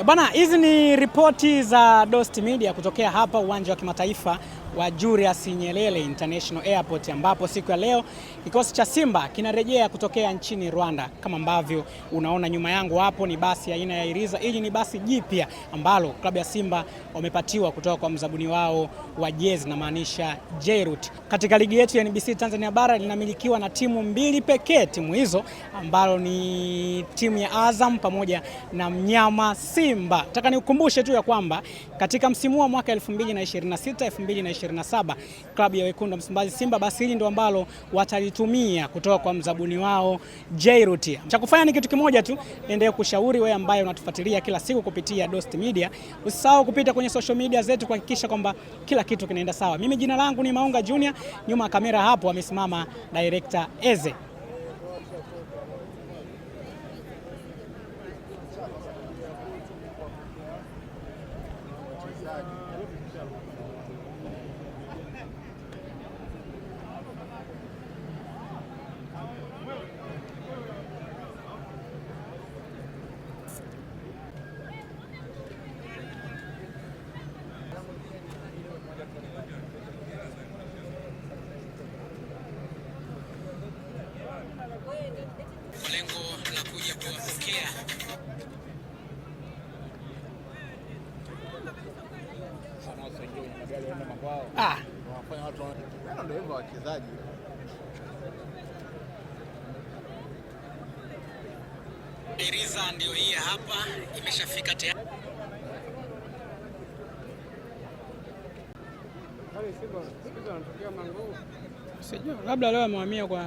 Bana, hizi ni ripoti za Dost Media kutokea hapa uwanja wa kimataifa wa Julius Nyerere International Airport, ambapo siku ya leo kikosi cha Simba kinarejea kutokea nchini Rwanda. Kama ambavyo unaona nyuma yangu hapo ni basi aina ya Iriza. Hili ni basi jipya ambalo klabu ya Simba wamepatiwa kutoka kwa mzabuni wao wa jezi, na maanisha Jairut. Katika ligi yetu ya NBC Tanzania bara linamilikiwa na timu mbili pekee. Timu hizo ambalo ni timu ya Azam pamoja na mnyama Simba. Nataka nikukumbushe tu ya kwamba katika msimu wa mwaka 2026-2027 klabu ya wekundu wa Msimbazi Simba, basi hili ndo ambalo watalitumia kutoka kwa mzabuni wao Jairut. Cha kufanya ni kitu kimoja tu, endelea kushauri wewe ambaye unatufuatilia kila siku kupitia Dost Media, usisahau kupita kwenye social media zetu kuhakikisha kwamba kila kitu kinaenda sawa. Mimi jina langu ni Maunga Junior, nyuma ya kamera hapo amesimama director Eze. Lengo la kuja kuwapokea wachezaji. Iriza ndio hii hapa, imeshafika tayari. Sijui labda leo amehamia kwa